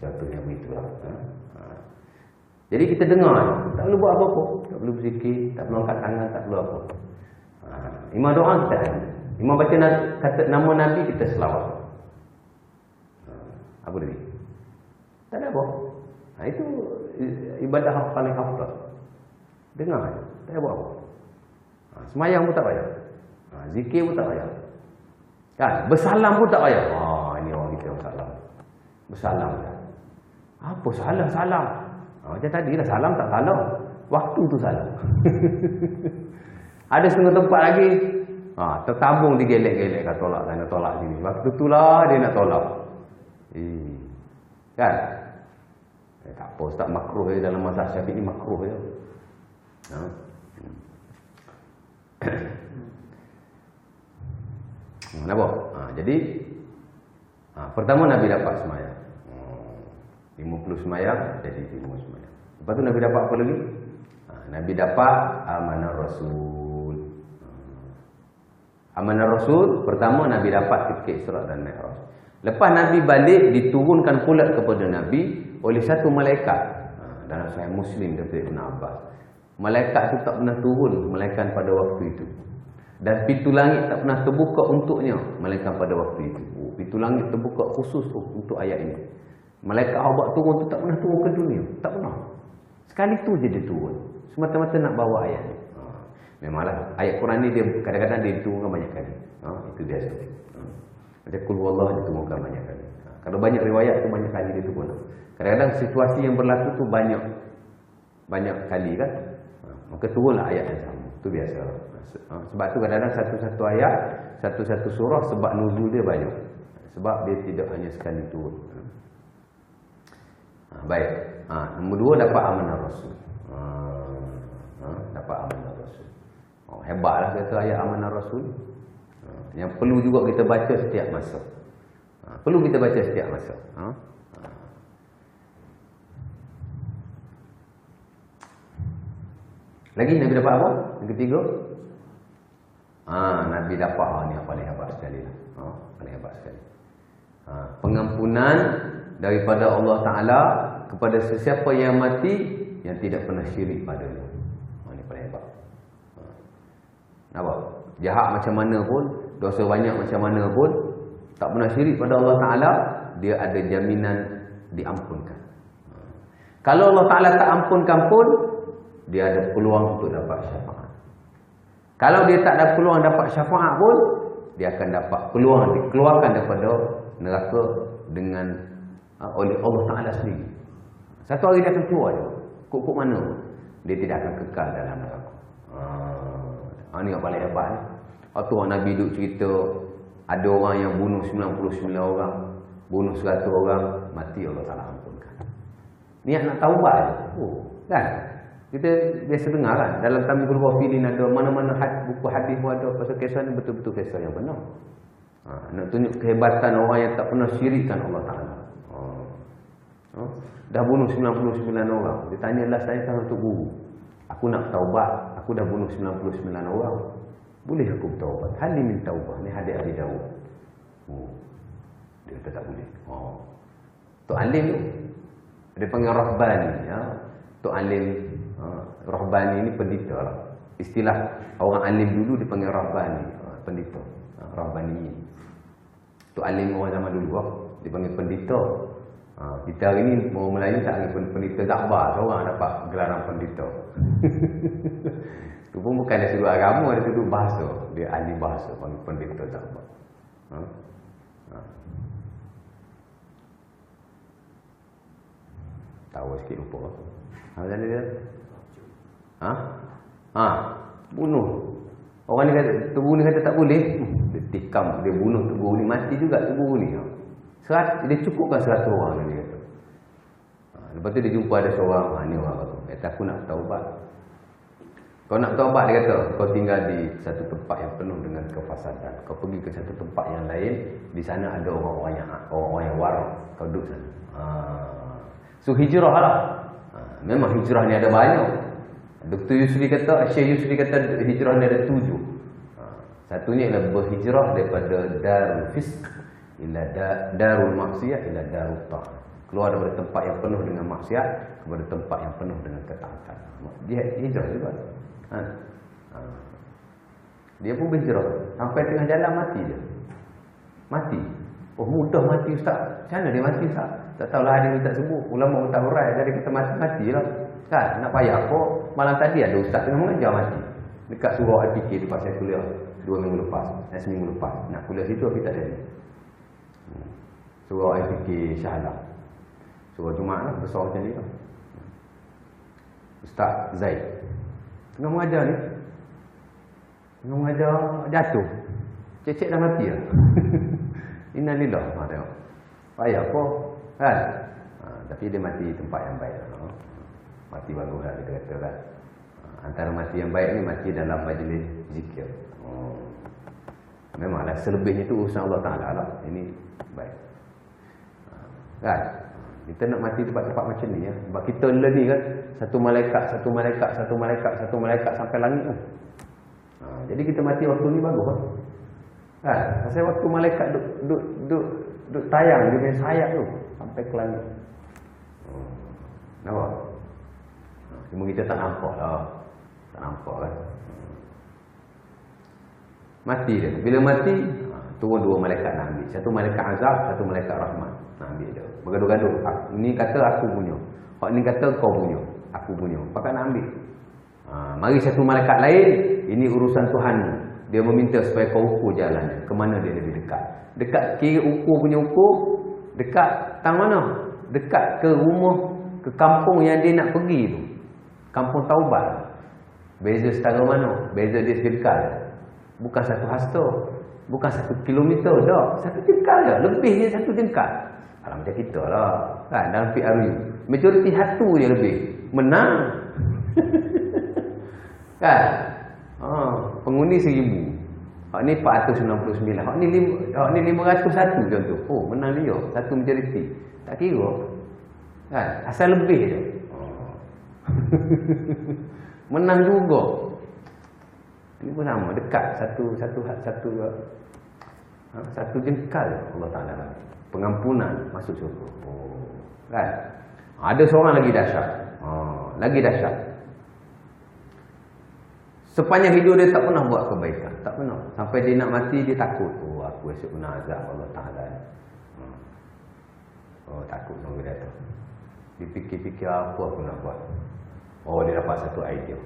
Contohnya begitulah. Jadi kita dengar, tak perlu buat apa-apa, tak perlu berzikir, tak perlu angkat tangan, tak perlu apa. Imam doa kita ada. Imam baca kata nama Nabi, kita selawat. Apa dia? Tak ada apa. Itu ibadah yang paling afdal. Dengar, tak ada buat apa. Semayang pun tak payah. Zikir pun tak payah. Kan? Bersalam pun tak payah. Ini orang kita bersalam. Bersalam kan? Apa salah? Salam. Macam tadi lah, salam tak salah. Waktu tu salah. Ada setengah tempat lagi. Tertabung digelek-gelek kat tolak sana, tolak sini. Waktu tu lah dia nak tolak. Kan? Tak apa, ustaz makruh je dalam mazhab Syafi'i, makruh je. Kenapa? Jadi pertama Nabi dapat semayang. 50 semayang jadi 50 semayang. Lepas tu Nabi dapat apa lagi? Nabi dapat amanah Rasul. Amanah Rasul pertama Nabi dapat ketika Isra dan Mi'raj. Lepas Nabi balik, diturunkan pula kepada Nabi oleh satu malaikat. Dalam Sahih Muslim daripada Ibn Abbas. Malaikat tu tak pernah turun melainkan pada waktu itu. Dan pintu langit tak pernah terbuka untuknya melainkan pada waktu itu. Pintu langit terbuka khusus untuk ayat ini. Malaikat Allah turun tu tak pernah turun ke dunia. Tak pernah. Sekali tu je dia turun. Semata-mata nak bawa ayat ni. Memanglah ayat Quran ni dia kadang-kadang dia turunkan banyak kali. Itu biasa. Macam Qul Huwallah diturunkan banyak kali. Kalau banyak riwayat tu banyak kali dia turun. Kadang-kadang situasi yang berlaku tu banyak kali kan. Maka turunlah ayat yang sama. Itu biasa. Sebab tu kadang-kadang satu-satu ayat, satu-satu surah sebab nuzul dia banyak. Sebab dia tidak hanya sekali turun. Baik. Nombor 2 dapat amanah Rasul. Dapat amanah Rasul. Hebatlah kata ayat amanah Rasul. Yang perlu juga kita baca setiap masa. Perlu kita baca setiap masa. Lagi Nabi dapat apa? Yang ketiga. Nabi dapat ni yang paling hebat sekali lah. Paling hebat sekali. Pengampunan daripada Allah Ta'ala kepada sesiapa yang mati yang tidak pernah syirik padanya. Ini paling hebat. Nampak? Jahat macam mana pun, dosa banyak macam mana pun, tak pernah syirik pada Allah Ta'ala, dia ada jaminan diampunkan. Kalau Allah Ta'ala tak ampunkan pun, dia ada peluang untuk dapat syafaat. Kalau dia tak ada peluang dapat syafaat pun, dia akan dapat peluang dikeluarkan daripada neraka dengan oleh Allah Ta'ala sendiri. Satu hari dia akan keluar je. Kok mana pun. Dia tidak akan kekal dalam neraka. Ini yang paling hebat ni. Waktu orang Nabi duduk cerita, ada orang yang bunuh 99 orang, bunuh 100 orang, mati Allah Ta'ala ampunkan. Niat nak taubat je. Kan? Kita biasa dengar kan, dalam Tamyiz Ghafilin ada mana-mana buku hadis pun ada pasal kisah ni, betul-betul kisah yang benar. Nak tunjuk kehebatan orang yang tak pernah syirikkan Allah Ta'ala. Dah bunuh 99 orang. Dia tanyalah saya untuk guru. Aku nak taubat, aku dah bunuh 99 orang. Boleh aku bertaubat? Hal min taubah. Ni hadis Abi Dawud. Oh, dia kata tak boleh. Tok Alim tu dia panggil Rahbani, ya. Tok Alim Rahbani ni pendeta lah. Istilah orang alim dulu dipanggil Rahbani, pendeta. Rahbani. Tok Alim orang zaman dulu dipanggil pendeta. Kita hari ni orang Melayu tak panggil pendeta Dakbar, seorang dapat gelaran pendeta. Tu pun bukan dari sudut agama, dari sudut bahasa. Dia ahli bahasa, panggil pendeta Dakbar. Tahu sikit lupa. Macam mana dia? Bunuh. Orang ni kata, tubuh ni kata tak boleh. Dia tikam, dia bunuh tubuh ni, mati juga tubuh ni. Dia cukupkan 100 orang dia kata. Lepas tu dia jumpa ada seorang, ni orang kata, kata aku nak taubat. Kau nak taubat, dia kata, kau tinggal di satu tempat yang penuh dengan kefasadan. Kau pergi ke satu tempat yang lain, di sana ada orang-orang yang warak. Kau duduk sana. So hijrah lah. Memang hijrah ni ada banyak. Dr. Yusri kata, Syekh Yusri kata hijrah ni ada 7. Satunya ialah berhijrah daripada darul fisq ila darul maksiyah ila darul ta'ah. Keluar daripada tempat yang penuh dengan maksiat kepada tempat yang penuh dengan ketaatan. Dia hijrah juga. Dia pun berhijrah. Sampai tengah jalan mati dia. Mati. Oh, mudah mati ustaz. Macam mana dia mati ustaz? Tak tahulah ada yang tak sebut. Ulama tak hurai. Jadi kita mati-matilah. Kan? Nak payah apa? Malam tadi ada ustaz tengah mengajar mati. Dekat surau Al-Fikir lepas saya kuliah 2 minggu lepas. Seminggu lepas. Nak kuliah situ kita ada ni. Surau Al-Fikir Syahlah. Surau Jumaat lah. Besar macam ni lah. Ustaz Zaid tengah mengajar ni. Tengah mengajar jatuh. Cecek dah mati lah. Innalillah. Tengok. Payah apa? Kan? Tapi dia mati tempat yang baik lah. Mati bagus lah kita kata kan. Antara mati yang baik ni mati dalam majlis zikir. Memanglah selebihnya tu urusan Allah Ta'ala lah. Ini baik. Kan? Kita nak mati tempat-tempat macam ni ya. Sebab kita ni kan satu malaikat sampai langit tu. Jadi kita mati waktu ni bagus kan? Kan? Pasal waktu malaikat duk tayang dia punya sayap tu sampai ke langit. Nampak? Cuma kita tak nampak lah. Tak nampak kan. Mati dia. Bila mati, turun 2 malaikat nak ambil. Satu malaikat azab, satu malaikat rahmat. Nak ambil dia. Bergaduh-gaduh. Ini kata aku punya. Hak ni kata kau punya. Aku punya. Pakat nak ambil. Mari satu malaikat lain. Ini urusan Tuhan. Dia meminta supaya kau ukur jalan. Kemana dia lebih dekat. Dekat kiri ukur punya ukur. Dekat tang mana? Dekat ke rumah, ke kampung yang dia nak pergi tu. Kampung Taubat. Beza setara mana? Beza dia sedekal. Bukan 1 hasta. Bukan 1 kilometer dah. 1 jengkal je. Lebihnya 1 jengkal. Alah macam kita lah. Kan? Dalam PRU. Majoriti hatu je lebih. Menang. Kan? Pengundi 1000. Hak ni 499. Hak ni 501 contoh. Oh, menang dia. 1 majoriti. Tak kira. Kan? Asal lebih je. Menang juga. Ini pun sama. Dekat satu jengkal Allah Ta'ala. Pengampunan masuk syurga. Kan? Ada seorang lagi dahsyat. Lagi dahsyat. Sepanjang hidup dia tak pernah buat kebaikan. Tak pernah. Sampai dia nak mati, dia takut. Oh, aku esok kena azab Allah Ta'ala. Oh, takut sama dia tu. Dia fikir-fikir apa aku nak buat. Oh, dia dapat satu idea.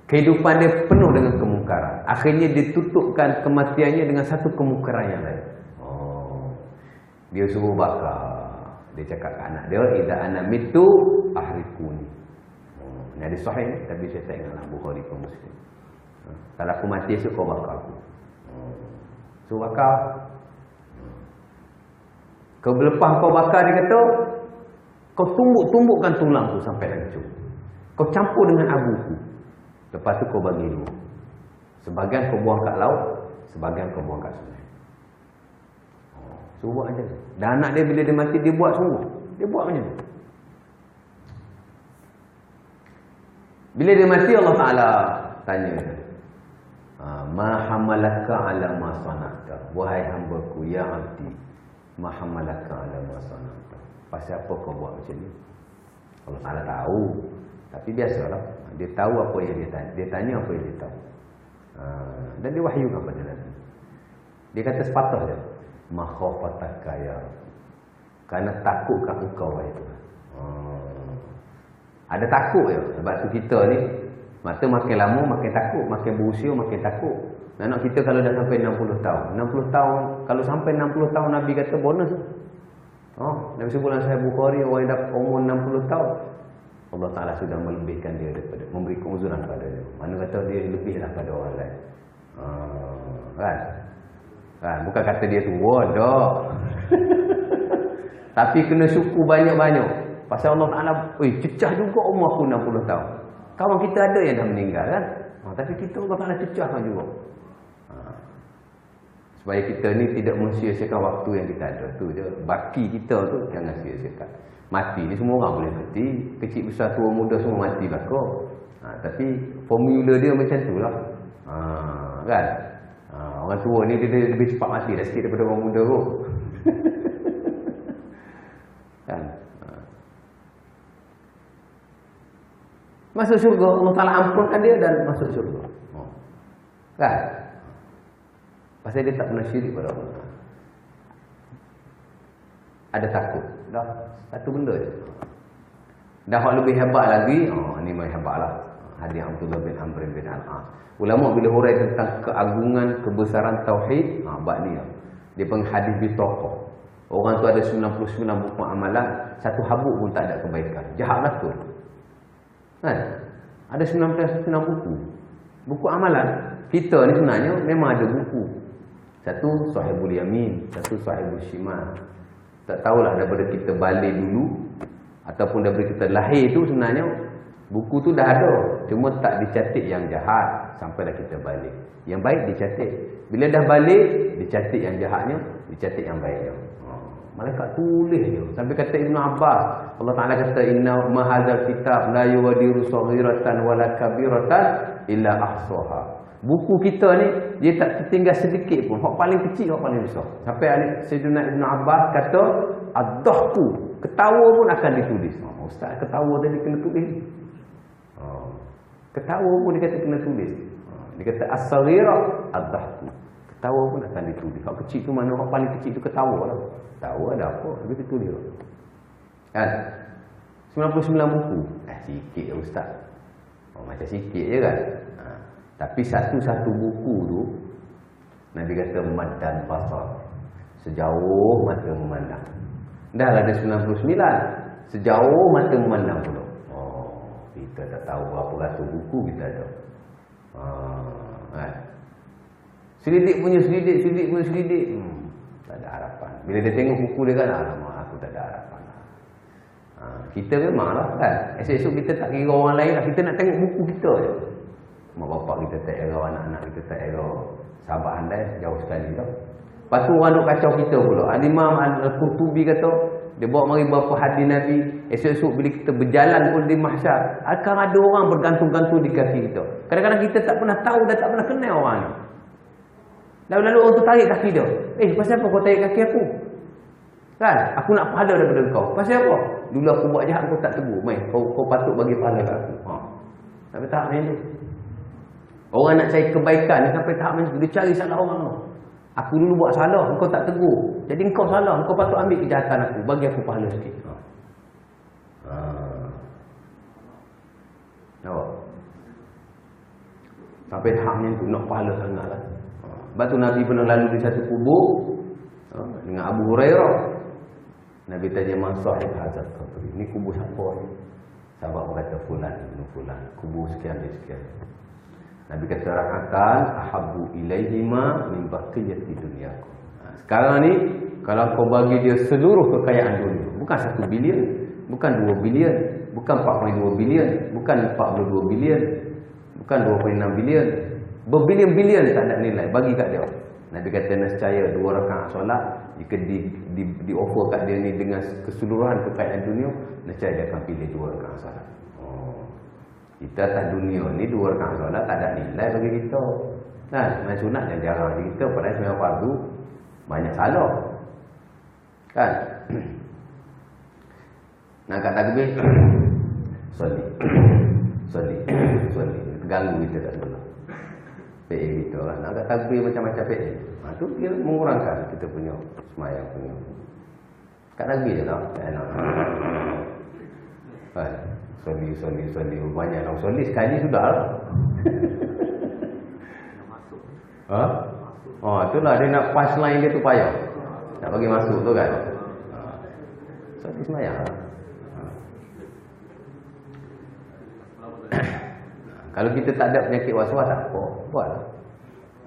Kehidupan dia penuh dengan kemungkaran. Akhirnya dia tutupkan kematiannya dengan satu kemungkaran yang lain. Oh, dia suruh bakar. Dia cakap ke anak dia, "Idza ana mitu ahrikuni." Ini ada sahih ni, tapi saya tak ingat Bukhari ke Muslim. Kalau aku mati esok kau bakar aku. So bakar. Kau lepas kau bakar, dia kata, kau tumbuk-tumbukkan tulang tu sampai hancur. Kau campur dengan abuku. Lepas tu kau bagi 2. Sebahagian kau buang kat laut, sebahagian kau buang kat sungai. So buat macam tu. Dan anak dia bila dia mati, dia buat semua. Dia buat macam tu. Bila dia mati, Allah Ta'ala tanya, Ma hamalaka ala ma sana'ta. Wahai hamba-Ku, ya abdi, ma hamalaka ala ma sana'ta. Pasal apa kau buat macam ni? Allah Ta'ala tahu. Tapi biasalah, dia tahu apa yang dia tanya. Dia tanya apa yang dia tahu. Dan dia wahyukan pada Nabi. Dia kata sepatutnya, ma khafataka ya Rabbi. Kerana takutkan engkau, wahai Tuhan. Ada takut ya. Sebab tu kita ni, mata makin lama makin takut, makin berusia makin takut. Anak kita kalau dah sampai 60 tahun. 60 tahun, kalau sampai 60 tahun Nabi kata bonus. Nabi sebut dalam Sahih Bukhari, orang yang dapat umur 60 tahun, Allah Ta'ala sudah melebihkan dia daripada, memberi keuzuran pada dia. Mana kata dia lebih daripada orang lain. Kan? Bukan kata dia tua dah. Tapi kena syukur banyak-banyak. Pasal Allah Ta'ala, cecah juga umur aku 60 tahun. Kawan kita ada yang dah meninggal kan. Tapi kita Allah Ta'ala cecahkan juga. Supaya kita ni tidak mensia-siakan waktu yang kita ada. Tu je. Baki kita tu jangan sia-siakan. Mati ni semua orang boleh mati. Kecil besar tua muda semua mati belakang. Tapi formula dia macam tu lah. Kan? Orang tua ni dia lebih cepat mati dah sikit daripada orang muda tu. Kan? Masuk syurga, Allah Ta'ala ampunkan dia dan masuk syurga. Kan? Pasal dia tak pernah syirik pada Allah. Ada takut. Dah, satu benda je. Dah hak lebih hebat lagi, ni memang hebatlah. Hadis Abdullah bin Amr bin Al-As. Ulama bila hurai tentang keagungan, kebesaran tauhid, bab ni lah. Dia panggil hadis bitaqah. Orang tu ada 99 buku amalan, satu habuk pun tak ada kebaikan. Jahatlah tu. Kan? Ada 99 buku. Buku amalan. Kita ni sebenarnya memang ada buku. Satu Sahibul Yamin, satu Sahibul Shimal. Tak tahulah daripada kita balik dulu ataupun daripada kita lahir tu sebenarnya buku tu dah ada. Cuma tak dicatat yang jahat sampailah kita balik. Yang baik dicatat. Bila dah balik, dicatat yang jahatnya, dicatat yang baiknya. Malaikat tulis je. Sampai kata Ibn Abbas, Allah Ta'ala kata, inna ma hadzal kitab la yughadiru saghiratan wala kabiratan illa ahsaha. Buku kita ni dia tak tertinggal sedikit pun. Hak paling kecil, hak paling besar. Sampai Sayyidina Ibn Abbas kata, ad-dahku, ketawa pun akan ditulis. Ustaz, ketawa tadi kena tulis. Ketawa pun dia kata kena tulis. Dia kata as-saghira ad-dahku. Ketawa pun akan ditulis. Hak kecil tu mana? Hak paling kecil tu ketawa lah. Tahu ada apa, dia tulis kan. 99 buku. Sikit ya Ustaz. Macam sikit je kan. Tapi satu-satu buku tu Nabi kata mad dan basar. Sejauh mata memandang. Dah ada 99. Sejauh mata memandang pula. Kita tak tahu berapa ratus buku kita ada. Kan. Selidik punya selidik, selidik punya selidik. Tak ada harapan. Bila dia tengok buku dia kan, alamak aku tak ada harapan. Kita memanglah kan. Esok-esok kita tak kira orang lain lah. Kita nak tengok buku kita je. Mak bapak kita tak era, anak-anak kita tak era. Sahabat andai, jauh sekali tau. Lepas tu orang duk kacau kita pula. Al-Imam Al-Qurtubi kata, dia bawa mari berapa hadis Nabi. Esok-esok bila kita berjalan pun di mahsyar, akan ada orang bergantung-gantung di kaki kita. Kadang-kadang kita tak pernah tahu dan tak pernah kenal orang ni. Lalu-lalu orang tu tarik kaki dia. Pasal apa kau tarik kaki aku? Kan? Aku nak pahala daripada kau. Pasal apa? Dulu aku buat jahat, kau tak tegur. Kau patut bagi pahala kat aku. Sampai tahap macam tu. Orang nak cari kebaikan ni sampai tahap macam tu. Dia cari salah orang. Aku dulu buat salah, kau tak tegur. Jadi kau salah, kau patut ambil kejahatan aku. Bagi aku pahala sikit. Nampak? Sampai tahap macam tu. Nak pahala sangat lah. Sebab tu Nabi pernah lalu di satu kubur dengan Abu Hurairah. Nabi tanya, man sahib hadzal qabr. Ni kubur siapa ni? Sahabat berkata fulan ibn fulan. Kubur sekian dan sekian. Nabi kata rakatan ahabbu ilaihima min baqiyati dunyakum. Sekarang ni kalau kau bagi dia seluruh kekayaan dunia, bukan 1 bilion, bukan 2 bilion, bukan 42 bilion, bukan 42 bilion, bukan 2.6 bilion, berbilion-bilion tak ada nilai bagi kat dia. Nabi kata nescaya 2 rakaat solat jika di offer kat dia ni dengan keseluruhan kekayaan dunia, nescaya dia akan pilih 2 rakaat solat. Kita atas dunia ni 2 rakaat solat tak ada nilai bagi kita. Kan, main sunat yang jarang. Jadi kita pada sembahyang fardu banyak salah. Kan? Nak kat takbir Soli terganggu kita tak dulu. PA kita kan. Nak kat takbir macam-macam PA. Tu dia mengurangkan kita punya sembahyang punya. Kat takbir je lah. Tak enak. Kan? Soli banyak orang soli sekali sudah lah. Ha? Oh, itulah dia nak pass line dia tu payah. Nak bagi masuk tu kan. Soli sembahyang lah. Kalau kita tak ada penyakit was-was tak apa, buatlah.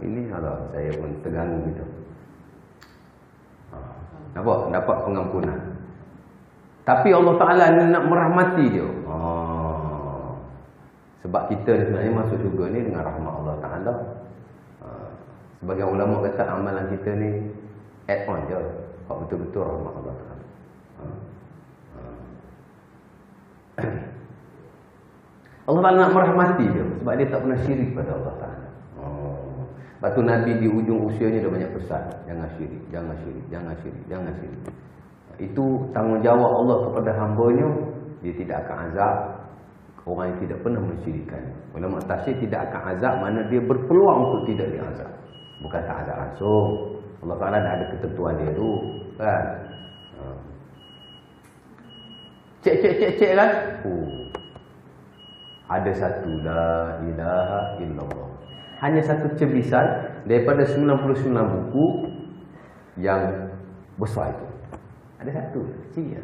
Ini Allah, saya pun terganggu gitu. Dapat pengampunan. Tapi Allah Ta'ala ni nak merahmati dia. Sebab kita ni sebenarnya masuk syurga ni dengan rahmat Allah Ta'ala. Sebagai ulama kata amalan kita ni add on je. Kalau betul-betul rahmat Allah Ta'ala. Allah Ta'ala nak merahmati dia sebab dia tak pernah syirik pada Allah Ta'ala. Lepas tu Nabi di ujung usianya dah banyak pesan, jangan syirik, jangan syirik, jangan syirik, jangan syirik. Itu tanggungjawab Allah kepada hamba-Nya. Dia tidak akan azab orang yang tidak pernah mensyirikkan. Ulama tafsir tidak akan azab mana dia berpeluang untuk tidak diazab. Bukan tak azab langsung. Allah Ta'ala dah ada ketentuan dia tu, kan? Cek kan? Ada satu la ilaha illallah. Hanya satu cebisan daripada 99 buku yang besar itu. Ada satu kecil.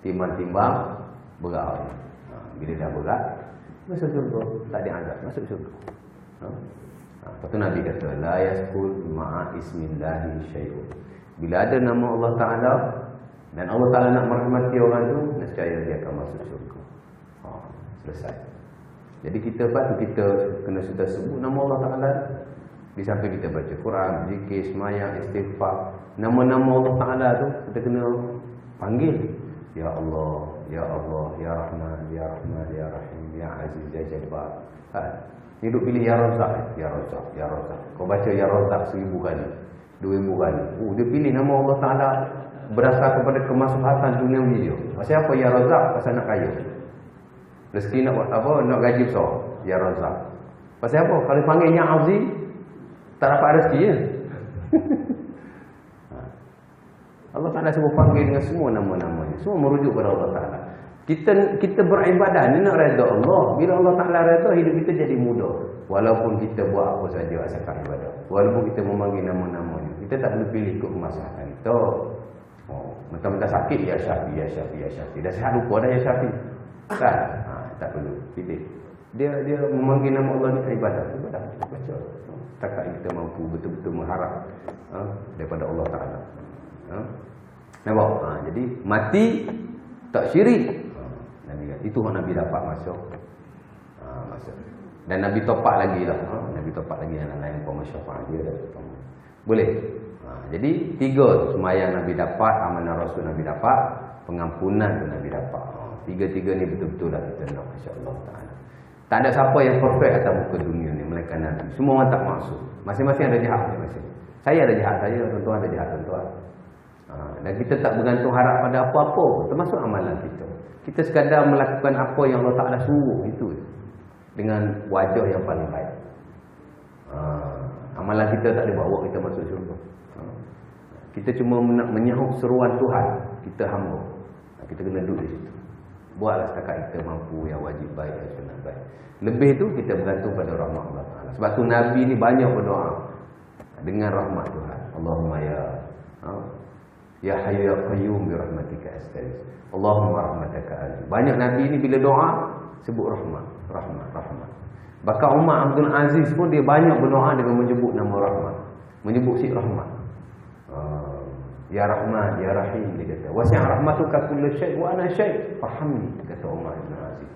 Timbang-timbang berat. Bila dah berat, masuk syurga. Tak ada azab, masuk syurga. Lepas tu Nabi kata la yaskul ma'a ismillahi syai'un. Bila ada nama Allah Ta'ala dan Allah Ta'ala nak merahmati orang tu, nescaya dia akan masuk syurga. Selesai. Jadi kita kena sudah sebut nama Allah Ta'ala. Di samping kita baca Quran, zikir, semayang, istighfar, nama-nama Allah Ta'ala tu kita kena panggil. Ya Allah, Ya Allah, Ya Rahman, Ya Rahman, Ya Rahim, Ya Aziz, Ya Jabbar. Hidup pilih Ya Razak, Ya Razak, Ya Razak. Kau baca Ya Razak 1000 kali, 2000 kali. Dia pilih nama Allah Ta'ala berdasar kepada kemaslahatan dunia dia. Pasal apa Ya Razak? Pasal nak kaya. Rezeki nak buat apa? Nak gaji besar. Ya Razak. Pasal apa? Kalau panggil Ya Aziz, tak dapat rezeki ya? Allah Ta'ala sebut panggil dengan semua nama-namanya. Semua merujuk kepada Allah Ta'ala. Kita beribadah ni nak redha Allah. Bila Allah Ta'ala redha, hidup kita jadi mudah. Walaupun kita buat apa saja asalkan ibadah. Walaupun kita memanggil nama-namanya. Kita tak perlu pilih ikut kemaslahatan kita. Mentang-mentang sakit, Ya Syafi, Ya Syafi, Ya Syafi. Dah sihat lupa dah Ya Syafi. Kan? Tak perlu pilih. Dia memanggil nama Allah ni ibadah. Ibadah kita baca. Setakat kita mampu betul-betul mengharap daripada Allah Ta'ala. Nampak? Jadi mati tak syirik. Nabi kata itu Nabi dapat masuk. Dan Nabi topak lagi lah. Nabi topak lagi yang lain pemasyafaat dia dah. Boleh. Jadi 3 sembahyang Nabi dapat, amanah Rasul Nabi dapat, pengampunan tu Nabi dapat. 3-3 ni betul-betul dah kita nak, insya-Allah Taala. Tak ada siapa yang perfect atas muka dunia ni melainkan Nabi. Semua orang tak maksud. Masing-masing ada jahat masing-masing. Saya ada jahat saya, tuan-tuan ada jahat tuan-tuan. Dan kita tak bergantung harap pada apa-apa, termasuk amalan kita. Kita sekadar melakukan apa yang Allah Ta'ala suruh itu dengan wajah yang paling baik. Amalan kita tak ada bawa kita masuk syurga. Kita cuma nak menyahut seruan Tuhan. Kita hamba. Kita kena duduk di situ. Buatlah setakat kita mampu yang wajib baik dan sunat baik. Lebih tu kita bergantung pada rahmat Allah Ta'ala. Sebab tu Nabi ni banyak berdoa dengan rahmat Tuhan. Allahumma ya Hayyu ya Qayyum bi rahmatika astaghith. Allahumma rahmataka ali. Banyak Nabi ni bila doa sebut rahmat. Bahkan Umar Abdul Aziz pun dia banyak berdoa dengan menyebut nama rahmat. Menyebut si rahmat. Ya Rahman, Ya Rahim, dia kata. Wasi'a rahmatuka kullu syai' wa ana syai'. Fahamni, kata Umar bin Aziz.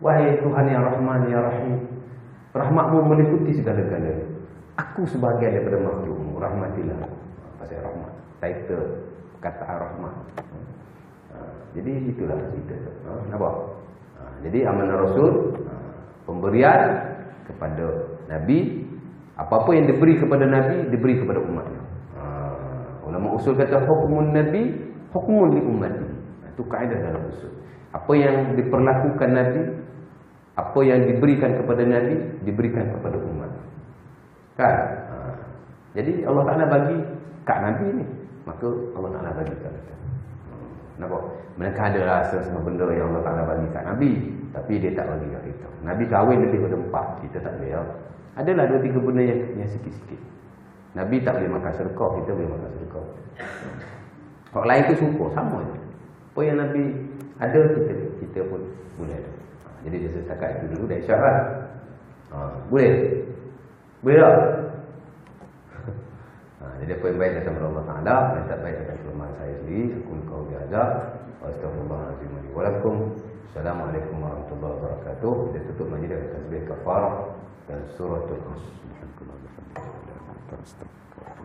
Wahai Tuhan yang Rahman, Ya Rahim, rahmatmu meliputi segala-galanya. Aku sebahagian daripada makhlukmu, rahmatilah. Pasal rahmat, title kata rahmat. Jadi itulah cerita tu. Nampak? Jadi amanah Rasul, pemberian kepada Nabi. Apa-apa yang diberi kepada Nabi, diberi kepada umatnya. Ulama usul kata hukmun Nabi, hukmun li ummati. Itu kaedah dalam usul. Apa yang diperlakukan Nabi, apa yang diberikan kepada Nabi, diberikan kepada umat. Kan? Jadi Allah Ta'ala bagi kat Nabi ni, maka Allah Ta'ala bagi kat kita. Nampak? Mereka ada rasa semua benda yang Allah Ta'ala bagi kat Nabi, tapi dia tak bagi kat kita. Nabi kahwin lebih daripada 4, kita tak boleh. Adalah 2-3 benda yang sikit-sikit. Nabi tak boleh makan sedekah, kita boleh makan sedekah. Orang lain tu syukur, sama je. Apa yang Nabi ada, kita pun boleh ada. Jadi saya setakat itu dulu dah isyarat. Boleh? Boleh tak? Jadi apa yang baik datang dari Allah Ta'ala, yang tak baik datang kelemahan saya sendiri. Aku kau biasa. Astagfirullahaladzim wa lakum. Assalamualaikum warahmatullahi wabarakatuh. Kita tutup majlis dengan tasbih kafarah dan suratul As. Alhamdulillah.